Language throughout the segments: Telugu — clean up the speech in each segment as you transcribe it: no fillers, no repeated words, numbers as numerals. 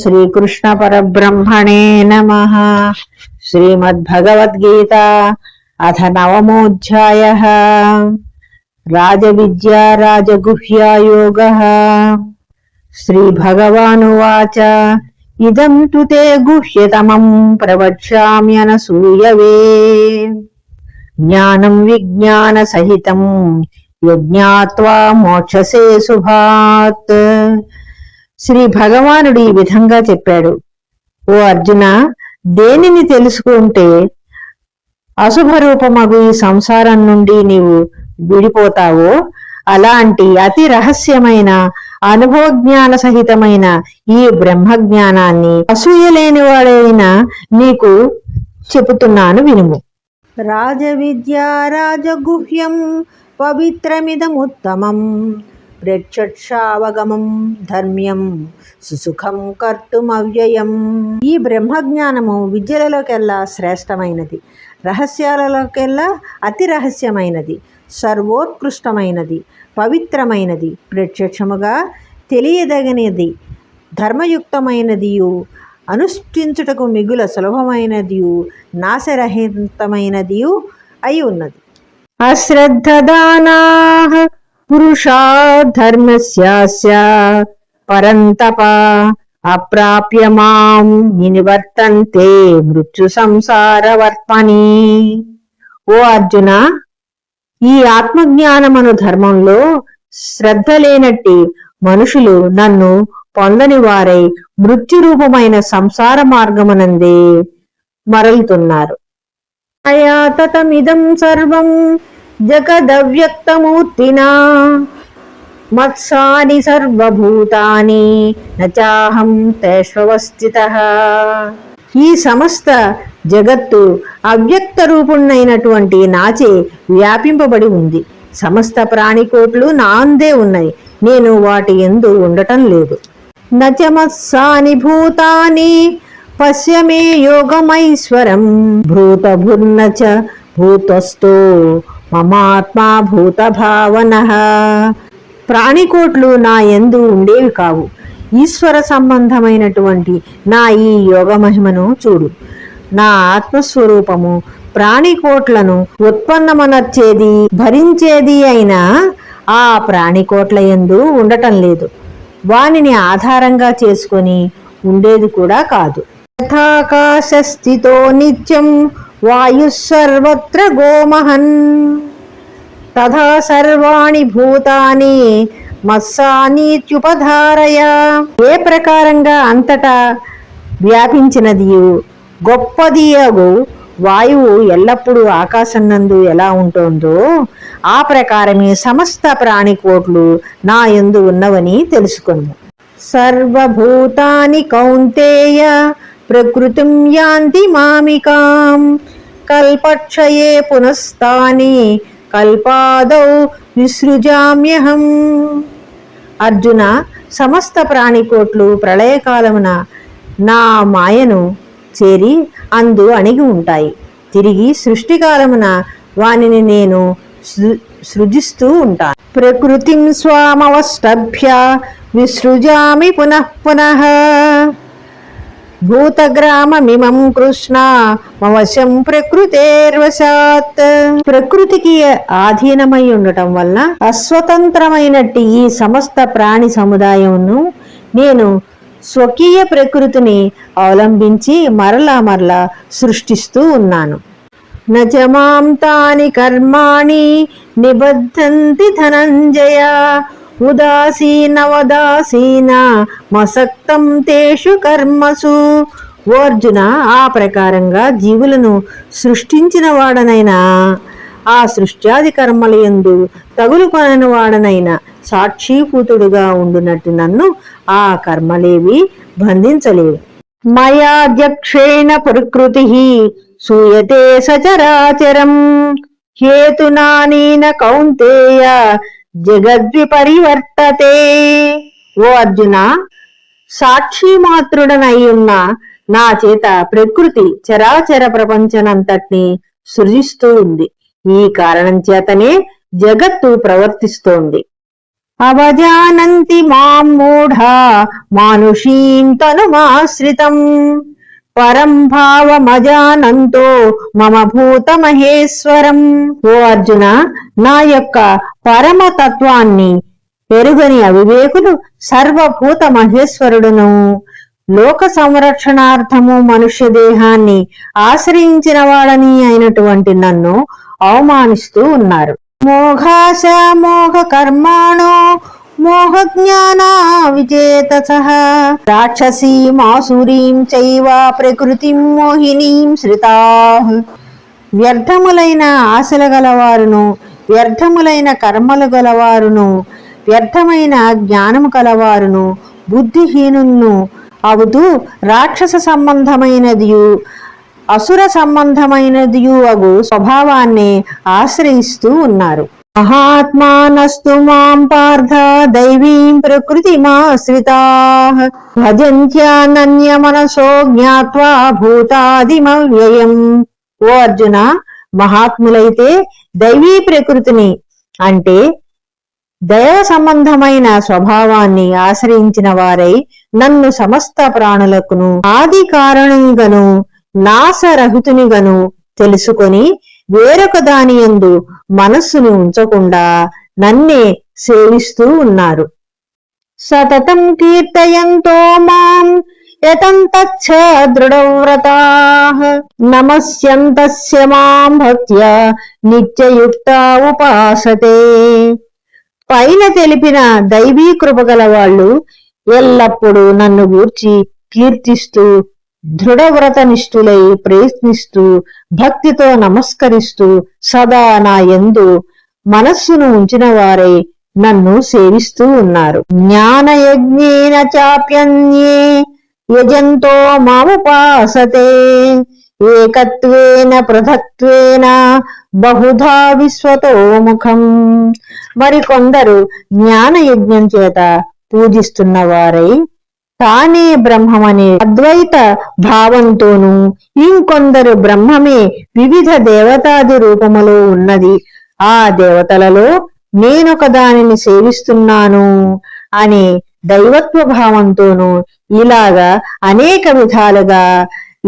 శ్రీకృష్ణ పరబ్రహ్మణే నమః. శ్రీమద్భగవద్గీత అథ నవమోऽధ్యాయః. రాజవిద్యా రాజగుహ్యా యోగః. శ్రీభగవానువాచ ఇదం తు తే గుహ్యతమం ప్రవక్ష్యామ్యనసూయవే. జ్ఞానం విజ్ఞాన సహితం యజ్ఞాత్వా మోక్షసే శుభాత్. శ్రీ భగవానుడు ఈ విధంగా చెప్పాడు, ఓ అర్జున, దేనిని తెలుసుకుంటే అశుభరూపమగు ఈ సంసారం నుండి నీవు విడిపోతావో అలాంటి అతి రహస్యమైన అనుభవజ్ఞాన సహితమైన ఈ బ్రహ్మజ్ఞానాన్ని అసూయలేని వాడైన నీకు చెబుతున్నాను, వినుము. రాజవిద్యా రాజగుహ్యం పవిత్రమిదముత్తమం ప్రేక్షావగమం ధర్మ్యం సుసుఖం కర్తుమవ్యయం. ఈ బ్రహ్మజ్ఞానము విద్యలలోకెల్లా శ్రేష్టమైనది, రహస్యాలలోకెల్లా అతి రహస్యమైనది, సర్వోత్కృష్టమైనది, పవిత్రమైనది, ప్రత్యక్షముగా తెలియదగినది, ధర్మయుక్తమైనదియు, అనుష్ఠించుటకు మిగుల సులభమైనదియు, నాశరహితమైనదియు అయి ఉన్నది. అశ్రద్ధదానాః పురుషా ధర్మస్యాస్య పరంతప అప్రాప్య మాం నివర్తంతే మృత్యు సంసారవర్త్మని. ఓ అర్జున, ఈ ఆత్మజ్ఞానమను ధర్మంలో శ్రద్ధ లేనట్టి మనుషులు నన్ను పొందని వారై మృత్యురూపమైన సంసార మార్గమునందే మరలుతున్నారు. అయా తతమిదం సర్వం జగదవ్యక్తమూర్తినా మత్సాని సర్వభూతాని నచాహం తేష్వస్థితః. ఈ సమస్త జగత్తు అవ్యక్త రూపుణ్ణైనటువంటి నాచే వ్యాపింపబడి ఉంది. సమస్త ప్రాణికోట్లు నా అందే ఉన్నాయి, నేను వాటి యందు ఉండటం లేదు. నచ మత్సాని భూతాని పశ్య మే యోగమైశ్వరం భూతభుర్నచ భూతస్థో మమాత్మా భూత భావనః. ప్రాణికోట్లు నా యందు ఉండేవి కావు. ఈశ్వర సంబంధమైనటువంటి నా ఈ యోగ మహిమను చూడు. నా ఆత్మస్వరూపము ప్రాణికోట్లను ఉత్పన్నమనర్చేది, భరించేది అయినా ఆ ప్రాణికోట్ల యందు ఉండటం లేదు. వానిని ఆధారంగా చేసుకొని ఉండేది కూడా కాదు. యథాకాశస్థితో నిత్యం వాయుః సర్వత్ర గోమహన్ తథా సర్వాణి భూతాని మత్సానీత్యుపధారయ. ఏ ప్రకారంగా అంతటా వ్యాపించినదియు గొప్పదియగు వాయువు ఎల్లప్పుడూ ఆకాశం నందు ఎలా ఉంటుందో ఆ ప్రకారమే సమస్త ప్రాణికోట్లు నా యందు ఉన్నవని తెలుసుకొను. సర్వభూతాని కౌంతేయ ప్రకృతిం యాంతి మామికాం కల్పక్షయే పునస్తాని కల్పాదౌ విసృజామ్యహం. అర్జున, సమస్త ప్రాణికోట్లు ప్రళయకాలమున నా మాయను చేరి అందు అణిగి ఉంటాయి. తిరిగి సృష్టికాలమున వానిని నేను సృజిస్తూ ఉంటాను. ప్రకృతిం స్వామవష్టభ్య విసృజామి పునః పునః భూతగ్రామమిమం కృష్ణ మవశం ప్రకృతేర్వశాత్. ప్రకృతికి ఆధీనమై ఉండటం వల్ల అస్వతంత్రమైనట్టి ఈ సమస్త ప్రాణి సముదాయమును నేను స్వకీయ ప్రకృతిని అవలంబించి మరలా సృష్టిస్తూ ఉన్నాను. నచమాం తాని కర్మాణి నిబద్ధంతి ధనంజయ ఉదాసీన మసక్తం తేషు కర్మసు. ఓ అర్జున, ఆ ప్రకారంగా జీవులను సృష్టించిన వాడనైనా ఆ సృష్ట్యాది కర్మల యందు తగులుకొనని వాడనైనా సాక్షీభూతుడుగా ఉండునట్టు నన్ను ఆ కర్మలేవి బంధించలేవు. మయాధ్యక్షేణ ప్రకృతి సూయతే సచరాచరం హేతునానీన కౌంతేయ జగద్విపరివర్తతే. ఓ అర్జున, సాక్షి మాత్రుడనై ఉన్న నా చేత ప్రకృతి చరాచర ప్రపంచనంతటిని సృజిస్తూ ఉంది. ఈ కారణం చేతనే జగత్తు ప్రవర్తిస్తోంది. అవజానంతి మాం మూఢా మానుషీం తనుమాశ్రితం పరం భావమజానంతో మమ భూత మహేశ్వరం. ఓ అర్జున, నా యొక్క పరమతత్వాన్ని ఎరుగని అవివేకులు సర్వభూత మహేశ్వరుడును, లోక సంరక్షణార్థము మనుష్య దేహాన్ని ఆశ్రయించిన వాడని అయినటువంటి నన్ను అవమానిస్తూ ఉన్నారు. మోఘాశ మోఘ కర్మాణో మోహ జ్ఞాన విచేతసః రాక్షసీం ఆసురీం చైవ ప్రకృతిం మోహినీం శ్రితాః. వ్యర్థములైన ఆశల గలవారును, వ్యర్థములైన కర్మలు గలవారును, వ్యర్థమైన జ్ఞానము కలవారును, బుద్ధిహీనులను అవుతూ రాక్షస సంబంధమైనదియు అసుర సంబంధమైనదియు అగు స్వభావాన్ని ఆశ్రయిస్తూ ఉన్నారు. మహాత్మానస్తు మాం పార్థ దైవీం ప్రకృతిమాశ్రితాః భజంత్యానన్య మనసో జ్ఞాత్వా భూతాదిమవ్యయం. ఓ అర్జున, మహాత్ములైతే దైవీ ప్రకృతిని అంటే దైవ సంబంధమైన స్వభావాన్ని ఆశ్రయించిన వారై నన్ను సమస్త ప్రాణులకును ఆది కారణునిగను నాశరహితునిగను తెలుసుకొని వేరొక దాని యందు మనస్సును ఉంచకుండా నన్నే సేవిస్తూ ఉన్నారు. సతతం కీర్తయంతో మాం యతంతచ్చ దృఢవ్రతాః నమస్యంతస్య మాం భక్త్యా నిత్యయుక్తా ఉపాసతే. పైన తెలిపిన దైవీ కృపగల వాళ్ళు ఎల్లప్పుడూ నన్ను గూర్చి కీర్తిస్తూ దృఢవ్రతనిష్ఠులై ప్రయత్నిస్తూ భక్తితో నమస్కరిస్తూ సదా నా యందు మనస్సును ఉంచిన వారై నన్ను సేవిస్తూ ఉన్నారు. జ్ఞానయజ్ఞేన చాప్యన్యే యజంతో మాముపాసతే ఏకత్వేన పృథక్త్వేన బహుధా విశ్వతోముఖం. మరికొందరు జ్ఞానయజ్ఞం చేత పూజిస్తున్న వారై తానే బ్రహ్మమనే అద్వైత భావంతోనూ, ఇంకొందరు బ్రహ్మమే వివిధ దేవతాది రూపములో ఉన్నది, ఆ దేవతలలో నేనొక దానిని సేవిస్తున్నాను అనే దైవత్వ భావంతోనూ ఇలాగా అనేక విధాలుగా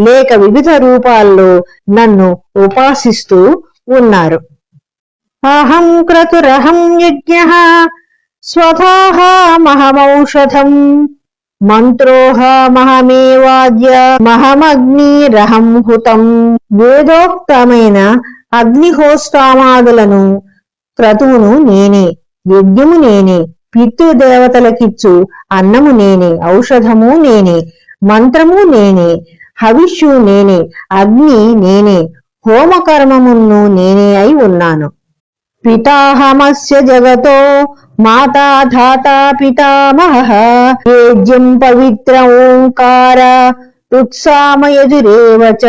లేక వివిధ రూపాల్లో నన్ను ఉపాసిస్తూ ఉన్నారు. అహం క్రతురహం యజ్ఞః స్వధాహమహమౌషధం మంత్రోహమహమేవాద్య మహమగ్నిరహం హుతం. వేదోక్తమైన అగ్నిహోష్టామాదులను క్రతువును నేనే, యజ్ఞము నేనే, పితృదేవతలకిచ్చు అన్నము నేనే, ఔషధము నేనే, మంత్రము నేనే, హవిష్యు నేనే, అగ్ని నేనే, హోమకర్మమును నేనే అయి ఉన్నాను. పితాహమస్య జగతో మాతా ధాతా పితామహః ఏజ్యం పవిత్ర ఓంకార ఉత్సామయజురేవ చ.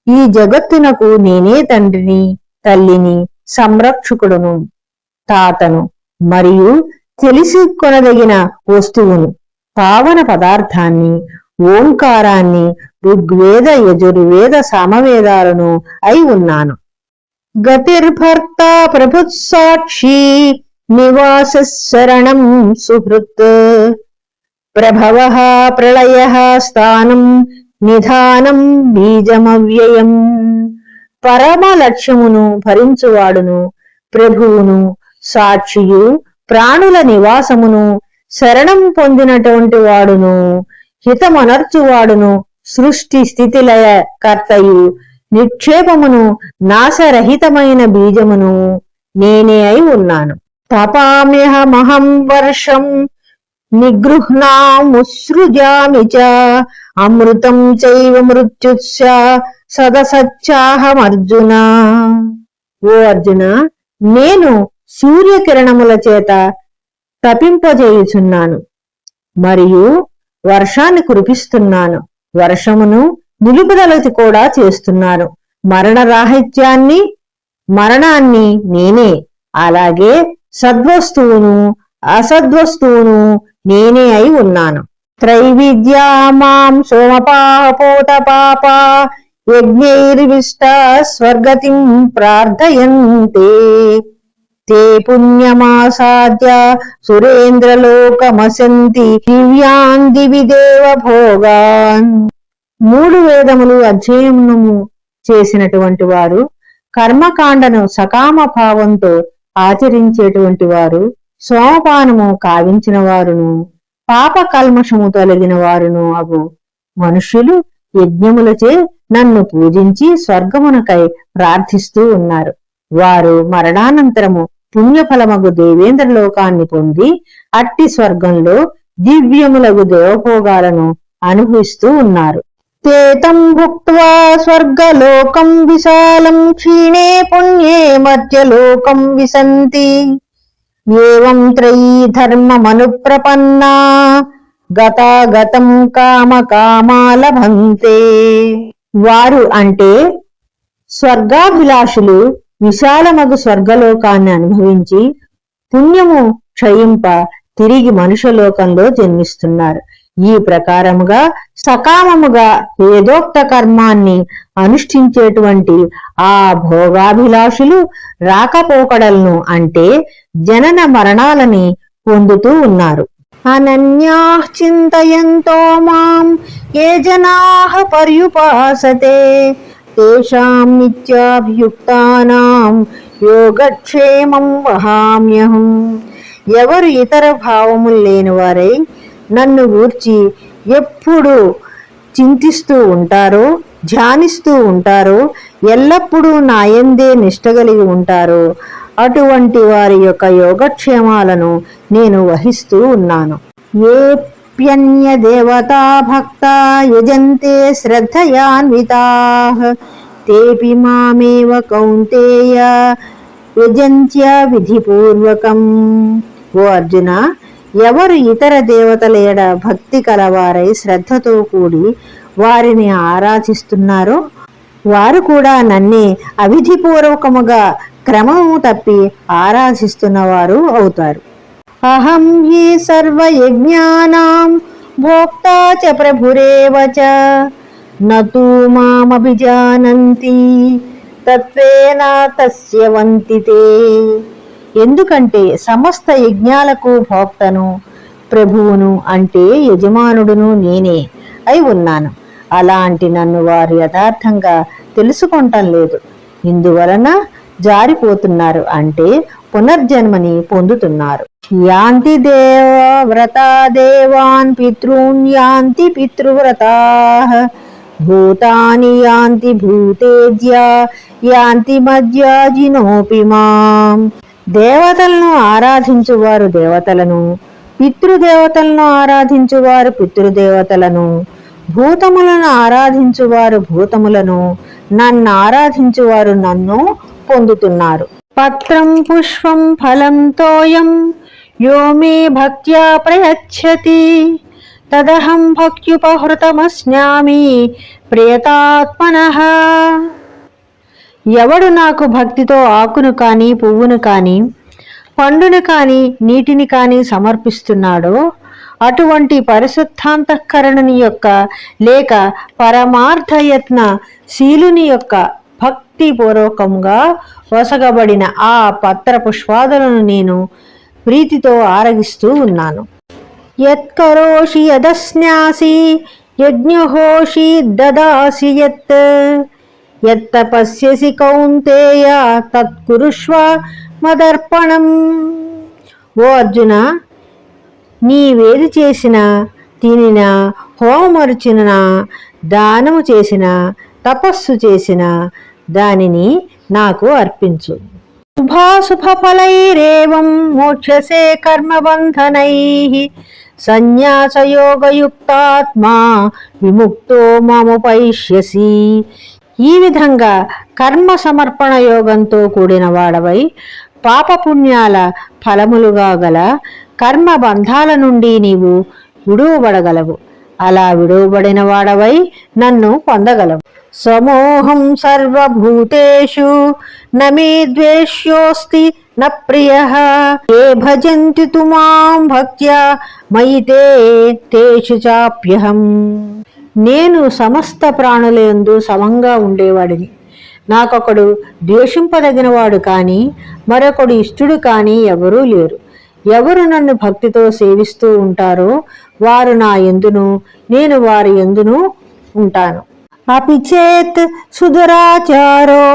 ఈ జగత్తునకు నేనే తండ్రిని, తల్లిని, సంరక్షకుడును, తాతను మరియు తెలిసి కొనదగిన వస్తువును, పావన పదార్థాన్ని, ఓంకారాన్ని, ఋగ్వేద యజుర్వేద సామవేదాలను అయి ఉన్నాను. గతిర్భర్త ప్రభుత్సాక్షి నివాస శరణం సుహృత్ ప్రభవః ప్రళయః స్థానం నిధానం బీజమవ్యయం. పరమ లక్ష్యమును భరించువాడును, ప్రభువును, సాక్షియు, ప్రాణుల నివాసమును, శరణం పొందినటువంటి వాడును, హితమనర్చువాడును, సృష్టి స్థితిలయ కర్తయు, నిక్షేపమును, నాశరహితమైన బీజమును నేనే అయి ఉన్నాను. తపామ్యహమహం వర్షం నిగృహ్ణాముసృజామి చ అమృతం చైవ మృత్యుశ్చ సదసచ్చాహమర్జున. ఓ అర్జున, నేను సూర్యకిరణముల చేత తపింపజేయుచున్నాను మరియు వర్షాన్ని కురిపిస్తున్నాను, వర్షమును నిలుపుదలకి కూడా చేస్తున్నాను. మరణరాహిత్యాన్ని, మరణాన్ని నేనే, అలాగే సద్వస్తువును అసద్వస్తువును నేనే అయి ఉన్నాను. త్రైవిద్యా మాం సోమపాపూత పాప యజ్ఞైర్విష్ట స్వర్గతిం ప్రార్థయంతే తే పుణ్యమాసాద్య సురేంద్రలోకమసంతి దివ్యాన్ దివి దేవ భోగాన్. 3 వేదములు అధ్యయనము చేసినటువంటి వారు, కర్మకాండను సకామ భావంతో ఆచరించేటువంటి వారు, సోమపానము కావించిన వారును, పాప కల్మషము తొలగిన వారును అగు మనుష్యులు యజ్ఞములచే నన్ను పూజించి స్వర్గమునకై ప్రార్థిస్తూ ఉన్నారు. వారు మరణానంతరము పుణ్యఫలమగు దేవేంద్ర లోకాన్ని పొంది అట్టి స్వర్గంలో దివ్యములగు దేవభోగాలను అనుభవిస్తూ ఉన్నారు. తేతం భుక్త్వా స్వర్గలోకం విశాలం క్షీణే పుణ్యే మధ్యలోకం విశంతి ఏవం త్రయీ ధర్మమనుప్రపన్నా గతాగతం కామ కామాలభంతే. వారు అంటే స్వర్గాభిలాషులు విశాలమగు స్వర్గలోకాన్ని అనుభవించి పుణ్యము క్షయింప తిరిగి మనుష్యలోకంలో జన్మిస్తున్నారు. ఈ ప్రకారముగా సకామముగా వేదోక్త కర్మాన్ని అనుష్ఠించేటువంటి ఆ భోగాభిలాషులు రాకపోకడలను అంటే జనన మరణాలని పొందుతూ ఉన్నారు. అనన్యాః చింతయంతో మాం ఏ జనాః పర్యుపాసతే తేషాం నిత్యాభియుక్తానాం యోగక్షేమం వహామ్యహం. ఎవరు ఇతర భావములు లేని వారై నన్ను గూర్చి ఎప్పుడు చింతిస్తూ ఉంటారో, ధ్యానిస్తూ ఉంటారో, ఎల్లప్పుడూ నాయందే నిష్ట కలిగి ఉంటారో అటువంటి వారి యొక్క యోగక్షేమాలను నేను వహిస్తూ ఉన్నాను. ఏప్యన్య దేవతా భక్తా యజంతే శ్రద్ధయాన్వితాః తేపి మామేవ కౌంతేయ యజంత్య విధిపూర్వకం. ఓ అర్జున, ఎవరు ఇతర దేవతల ఎడ భక్తి కలవారై శ్రద్ధతో కూడి వారిని ఆరాధిస్తున్నారో వారు కూడా నన్నే అవిధిపూర్వకముగా క్రమము తప్పి ఆరాధిస్తున్నవారు అవుతారు. అహం హి సర్వయజ్ఞానాం భోక్తా చ ప్రభురేవ చ నతు మామభిజానంతి తత్వేన తస్య వంతితే. ఎందుకంటే సమస్త యజ్ఞాలకు భోక్తను, ప్రభువును అంటే యజమానుడును నేనే అయి ఉన్నాను. అలాంటి నన్ను వారు యథార్థంగా తెలుసుకుంటం లేదు. ఇందువలన జారిపోతున్నారు, అంటే పునర్జన్మని పొందుతున్నారు. యాంతి దేవవ్రతా దేవాన్ పితॄన్ యాంతి పితృవ్రతాః భూతాని యాంతి భూతేజ్యా యాంతి మధ్యాజినోపి మాం. దేవతలను ఆరాధించువారు దేవతలను, పితృదేవతలను ఆరాధించువారు పితృదేవతలను, భూతములను ఆరాధించువారు భూతములను, నన్ను ఆరాధించువారు నన్ను పొందుతున్నారు. పత్రం పుష్పం ఫలం తోయం యో మే భక్త్యా ప్రయచ్చతి తదహం భక్త్యుపహృతమస్నామి ప్రియతాత్మనః. ఎవడు నాకు భక్తితో ఆకును కాని, పువ్వును కాని, పండును కాని, నీటిని కాని సమర్పిస్తున్నాడో అటువంటి పరిశుద్ధాంతఃకరణుని యొక్క లేక పరమార్థయత్న శీలుని యొక్క భక్తిపూర్వకంగా వసగబడిన ఆ పత్ర పుష్పాదులను నేను ప్రీతితో ఆరగిస్తూ ఉన్నాను. యత్కరోషి యదస్నాసి యజ్ఞహోషి దదాసి యత్తపస్యసి కౌంతేయ తత్కురుష్వ మదర్పణం. ఓ అర్జున, నీవేది చేసినా, తినినా, హోమమర్చినా, దానము చేసినా, తపస్సు చేసినా దానిని నాకు అర్పించు. శుభాశుభఫలైరేవం మోక్షసే కర్మబంధనైః సన్యాసయోగయుక్తాత్మా విముక్తో మాముపైష్యసి. ఈ విధంగా కర్మ సమర్పణ యోగంతో కూడిన వాడవై పాపపుణ్యాల ఫలములుగా గల కర్మ బంధాల నుండి నీవు విడువబడగలవు. అలా విడువబడిన వాడవై నన్ను పొందగలవు. సమోహం సర్వభూతేషు నమే ద్వేష్యోస్తి న ప్రియః ఏ భజంతి తు మాం భక్త్యా మయి తేషు చాప్యహం. నేను సమస్త ప్రాణులందు సమంగా ఉండేవాడిని. నాకొకడు ద్వేషింపదగినవాడు కానీ మరొకడు ఇష్టుడు కానీ ఎవరూ లేరు. ఎవరు నన్ను భక్తితో సేవిస్తూ ఉంటారో వారు నా యందును, నేను వారి యందును ఉంటాను. అపిచేత్ సుదురాచారో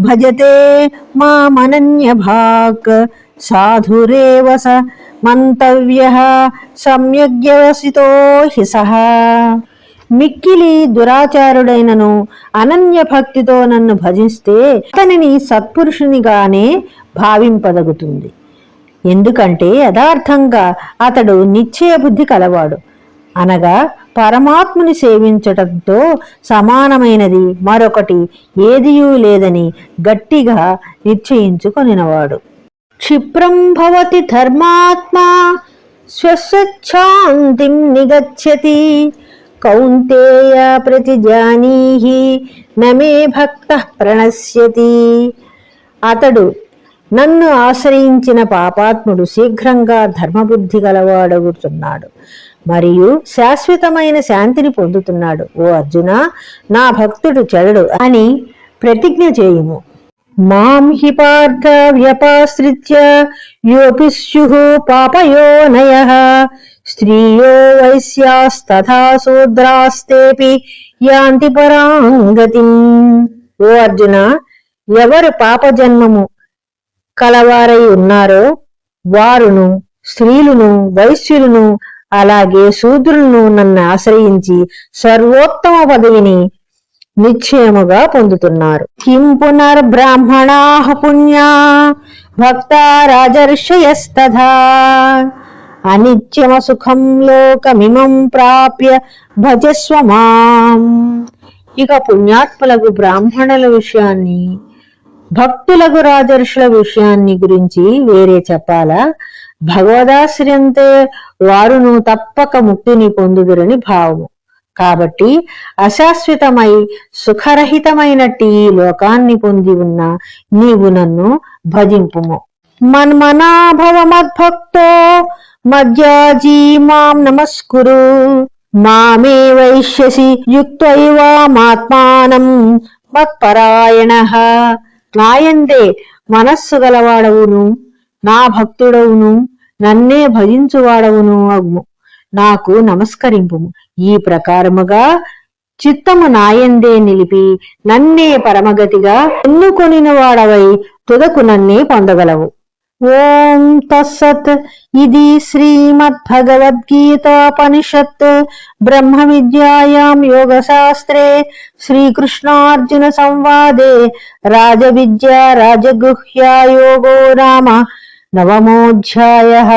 భజతే మామనన్యభాక్ సాధురేవ స మంతవ్యః సమ్యగ్వ్యవసితో హి సహ. మిక్కిలి దురాచారుడైనను అనన్య భక్తితో నన్ను భజిస్తే అతనిని సత్పురుషునిగానే భావింపదగుతుంది. ఎందుకంటే యథార్థంగా అతడు నిశ్చయ బుద్ధి కలవాడు, అనగా పరమాత్ముని సేవించటంతో సమానమైనది మరొకటి ఏదియూ లేదని గట్టిగా నిశ్చయించుకొనినవాడు. క్షిప్రం భవతి ధర్మాత్మా స్వస్వచ్ఛాంతిం నిగచ్చతి కౌంతేయ ప్రతిజానీహి నమే భక్తః ప్రణశ్యతి. అతడు నన్ను ఆశ్రయించిన పాపాత్ముడు శీఘ్రంగా ధర్మబుద్ధి గలవాడగుతున్నాడు మరియు శాశ్వతమైన శాంతిని పొందుతున్నాడు. ఓ అర్జున, నా భక్తుడు చెడడు అని ప్రతిజ్ఞ చేయుము. మాం హి పార్థ వ్యపాశ్రిత్య యోపి స్యుః పాపయోనయః స్త్రియో వైశ్యాస్తథా శూద్రాస్తేపి యాంతి పరాం గతిం. ఓ అర్జున, ఎవరు పాపజన్మము కలవారై ఉన్నారో వారును, స్త్రీలును, వైశ్యులను, అలాగే శూద్రులను నన్ను ఆశ్రయించి సర్వోత్తమ పదవిని నిశ్చయముగా పొందుతున్నారు. కిం పునర్బ్రాహ్మణాః పుణ్యా భక్తా రాజర్షయస్తథా అనిత్యమ సుఖం లోకమిమం ప్రాప్య భజస్వ మాం. ఇక పుణ్యాత్ములకు బ్రాహ్మణుల విషయాన్ని, భక్తులకు రాజర్షుల విషయాన్ని గురించి వేరే చెప్పాలా? భగవదాశ్రయంతో వారును తప్పక ముక్తిని పొందుదురని భావము. కాబట్టి అశాశ్వతమై సుఖరహితమైనట్టి ఈ లోకాన్ని పొంది ఉన్న నీవు నన్ను భజింపుము. మన్మనాభవ మద్భక్తో మధ్యాజీ మాం నమస్కురు మామే వైష్యసి యుక్తైవామాత్మానం మత్పరాయణః. నాయందే మనస్సు గలవాడవును, నా భక్తుడవును, నన్నే భజించువాడవును అగుము. నాకు నమస్కరింపుము. ఈ ప్రకారముగా చిత్తము నాయందే నిలిపి నన్నే పరమగతిగా ఎన్నుకొనిన వాడవై తుదకు నన్నే పొందగలవు. ఓం తస్సత్. ఇది శ్రీమద్భగవద్గీతాపనిషత్ బ్రహ్మ విద్యాయాం యోగశాస్త్రే శ్రీకృష్ణార్జున సంవాదే రాజవిద్యా రాజగుహ్యా యోగో నామ 9మోऽధ్యాయః.